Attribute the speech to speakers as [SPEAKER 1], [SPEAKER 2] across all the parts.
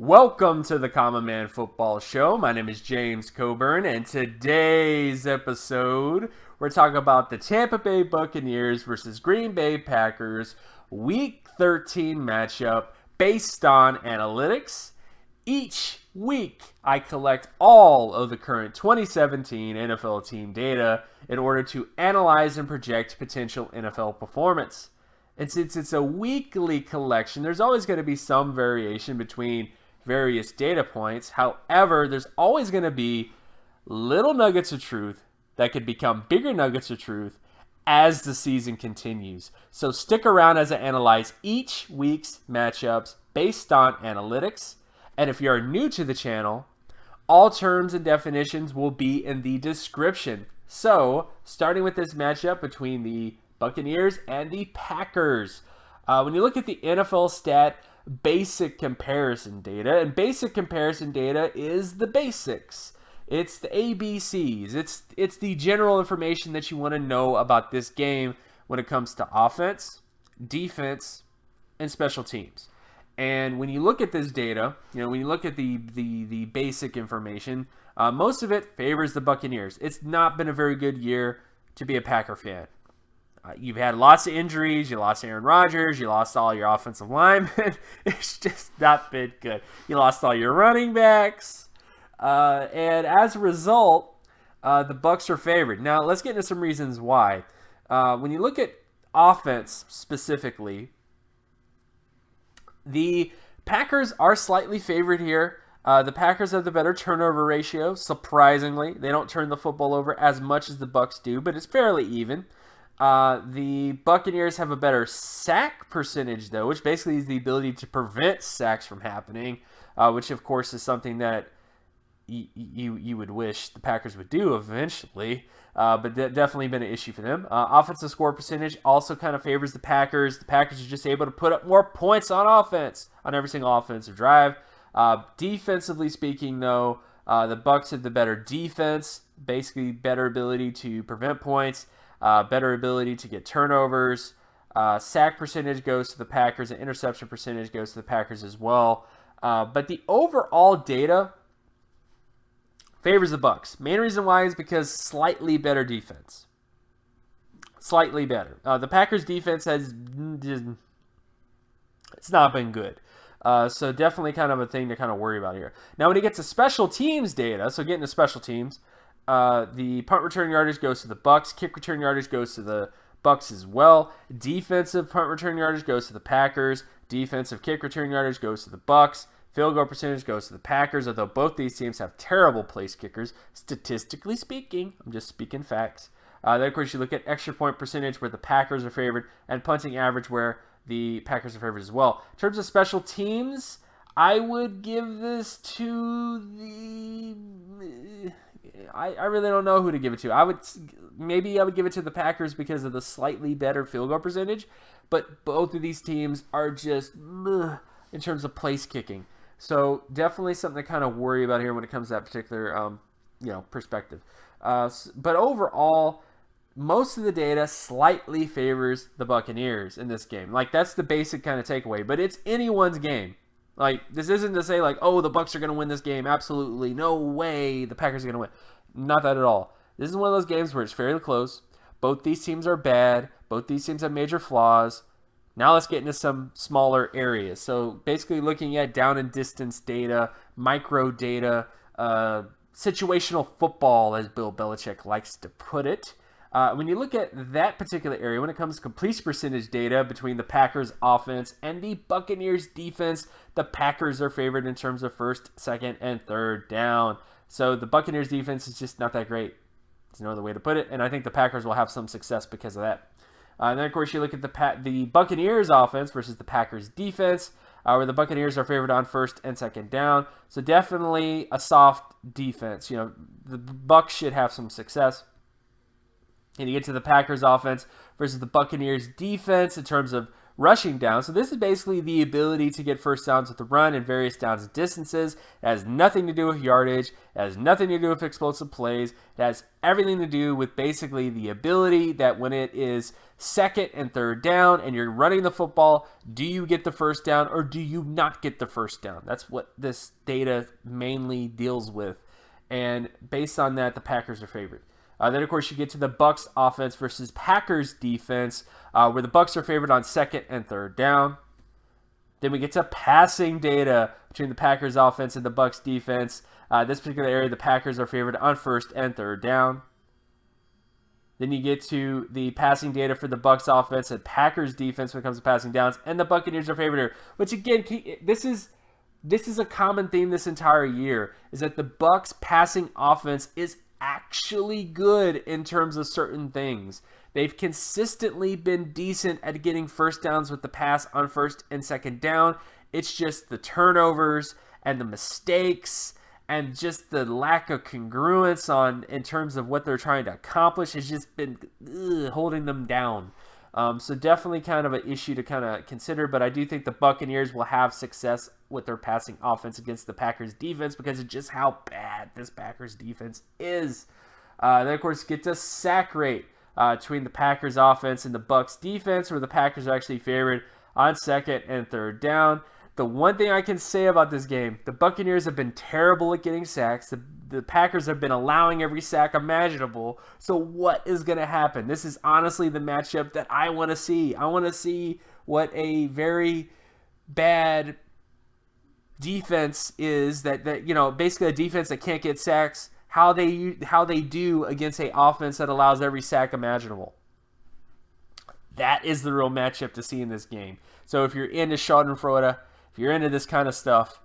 [SPEAKER 1] Welcome to the Common Man Football Show. My name is James Coburn, and today's episode, we're talking about the Tampa Bay Buccaneers versus Green Bay Packers Week 13 matchup based on analytics. Each week, I collect all of the current 2017 NFL team data in order to analyze and project potential NFL performance. And since it's a weekly collection, there's always going to be some variation between various data points. However, there's always going to be little nuggets of truth that could become bigger nuggets of truth as the season continues. So stick around as I analyze each week's matchups based on analytics. And if you're new to the channel, all terms and definitions will be in the description. So starting with this matchup between the Buccaneers and the Packers. When you look at the NFL stat basic comparison data, and basic comparison data is the basics. It's the ABCs. It's the general information that you want to know about this game when it comes to offense, defense, and special teams. And when you look at this data, when you look at the basic information, most of it favors the Buccaneers. It's not been a very good year to be a Packer fan. You've had lots of injuries. You lost Aaron Rodgers. You lost all your offensive linemen. It's just not been good. You lost all your running backs. And as a result, the Bucs are favored. Now, let's get into some reasons why. When you look at offense specifically, the Packers are slightly favored here. The Packers have the better turnover ratio, surprisingly. They don't turn the football over as much as the Bucs do, but it's fairly even. The Buccaneers have a better sack percentage, though, which basically is the ability to prevent sacks from happening, which, of course, is something that you would wish the Packers would do eventually, but that definitely been an issue for them. Offensive score percentage also kind of favors the Packers. The Packers are just able to put up more points on offense on every single offensive drive. Defensively speaking, though, the Bucs have the better defense, basically better ability to prevent points. Better ability to get turnovers. Sack percentage goes to the Packers, and interception percentage goes to the Packers as well. But the overall data favors the Bucs. Main reason why is because slightly better defense. Slightly better. The Packers defense it's not been good. So definitely kind of a thing to kind of worry about here. Now when you get to special teams data, so getting to special teams, the punt return yardage goes to the Bucs. Kick return yardage goes to the Bucs as well. Defensive punt return yardage goes to the Packers. Defensive kick return yardage goes to the Bucs. Field goal percentage goes to the Packers, although both these teams have terrible place kickers, statistically speaking. I'm just speaking facts. Then, of course, you look at extra point percentage where the Packers are favored, and punting average where the Packers are favored as well. In terms of special teams, I would give this to the... I really don't know who to give it to. I would give it to the Packers because of the slightly better field goal percentage, but both of these teams are just in terms of place kicking. So definitely something to kind of worry about here when it comes to that particular perspective. But overall, most of the data slightly favors the Buccaneers in this game. Like, that's the basic kind of takeaway, but it's anyone's game. Like, this isn't to say, like, oh, the Bucs are going to win this game. Absolutely. No way the Packers are going to win. Not that at all. This is one of those games where it's fairly close. Both these teams are bad. Both these teams have major flaws. Now let's get into some smaller areas. So basically looking at down and distance data, micro data, situational football, as Bill Belichick likes to put it. When you look at that particular area, when it comes to completion percentage data between the Packers offense and the Buccaneers defense, the Packers are favored in terms of first, second, and third down. So the Buccaneers defense is just not that great. There's no other way to put it. And I think the Packers will have some success because of that. And then, of course, you look at the Buccaneers offense versus the Packers defense, where the Buccaneers are favored on first and second down. So definitely a soft defense. The Bucs should have some success. And you get to the Packers offense versus the Buccaneers defense in terms of rushing down. So this is basically the ability to get first downs with the run and various downs and distances. It has nothing to do with yardage. It has nothing to do with explosive plays. It has everything to do with basically the ability that when it is second and third down and you're running the football, do you get the first down or do you not get the first down? That's what this data mainly deals with. And based on that, the Packers are favored. Then, of course, you get to the Bucs offense versus Packers defense, where the Bucs are favored on second and third down. Then we get to passing data between the Packers offense and the Bucs defense. This particular area, the Packers are favored on first and third down. Then you get to the passing data for the Bucs offense and Packers defense when it comes to passing downs, and the Buccaneers are favored here. Which again, this is a common theme this entire year, is that the Bucs passing offense is actually good in terms of certain things. They've consistently been decent at getting first downs with the pass on first and second down. It's just the turnovers and the mistakes and just the lack of congruence in terms of what they're trying to accomplish has just been holding them down. So definitely kind of an issue to kind of consider, but I do think the Buccaneers will have success with their passing offense against the Packers defense because of just how bad this Packers defense is. Then, of course, get to sack rate between the Packers offense and the Bucs defense, where the Packers are actually favored on second and third down. The one thing I can say about this game, the Buccaneers have been terrible at getting sacks. The Packers have been allowing every sack imaginable. So what is going to happen? This is honestly the matchup that I want to see. I want to see what a very bad defense is, that basically a defense that can't get sacks, how they do against a offense that allows every sack imaginable. That is the real matchup to see in this game. So if you're into Schadenfreude, if you're into this kind of stuff,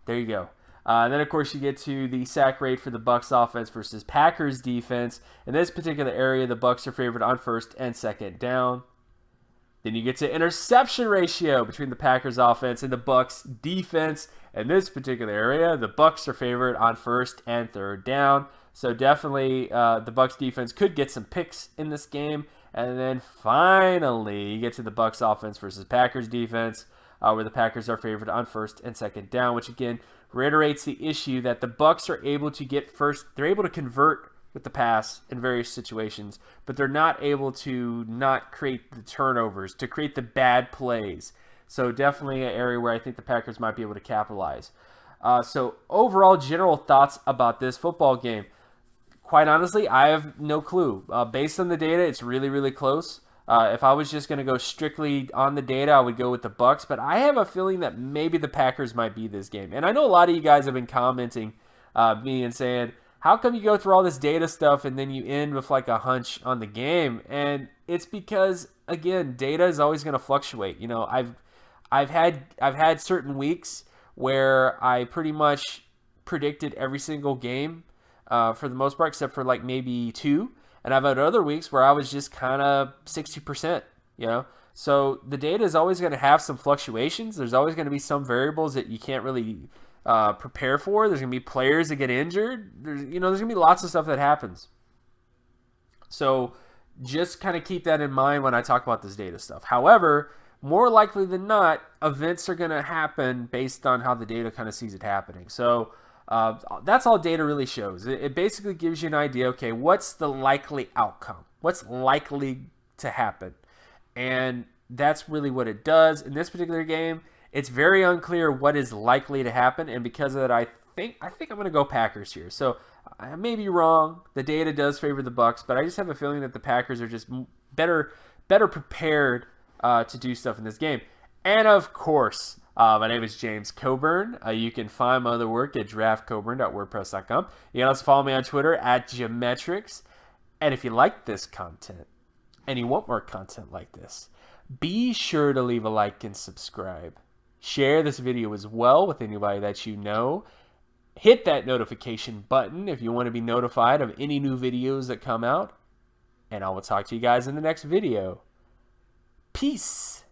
[SPEAKER 1] there you go. Then, of course, you get to the sack rate for the Bucs offense versus Packers defense. In this particular area, the Bucs are favored on first and second down. Then you get to interception ratio between the Packers offense and the Bucs defense. In this particular area, the Bucs are favored on first and third down. So definitely the Bucs defense could get some picks in this game. And then finally, you get to the Bucs offense versus Packers defense, where the Packers are favored on first and second down, which again reiterates the issue that the Bucs are able to get first. They're able to convert with the pass in various situations, but they're not able to not create the turnovers, to create the bad plays. So definitely an area where I think the Packers might be able to capitalize. So overall, general thoughts about this football game. Quite honestly, I have no clue. Based on the data, it's really, really close. If I was just going to go strictly on the data, I would go with the Bucs, but I have a feeling that maybe the Packers might be this game. And I know a lot of you guys have been commenting me and saying, how come you go through all this data stuff and then you end with like a hunch on the game? And it's because, again, data is always going to fluctuate. You know, I've had certain weeks where I pretty much predicted every single game for the most part, except for like maybe two. And I've had other weeks where I was just kind of 60%, you know. So the data is always going to have some fluctuations. There's always going to be some variables that you can't really prepare for. There's going to be players that get injured. There's going to be lots of stuff that happens. So just kind of keep that in mind when I talk about this data stuff. However, more likely than not, events are going to happen based on how the data kind of sees it happening. So that's all data really shows. It basically gives you an idea, okay, what's the likely outcome? What's likely to happen? And that's really what it does. In this particular game, it's very unclear what is likely to happen, and because of that, I think I'm going to go Packers here. So I may be wrong. The data does favor the Bucs, but I just have a feeling that the Packers are just better prepared to do stuff in this game. And of course, my name is James Coburn. You can find my other work at draftcoburn.wordpress.com. You can also follow me on Twitter at Geometrics. And if you like this content and you want more content like this, be sure to leave a like and subscribe. Share this video as well with anybody that you know. Hit that notification button if you want to be notified of any new videos that come out. And I will talk to you guys in the next video. Peace.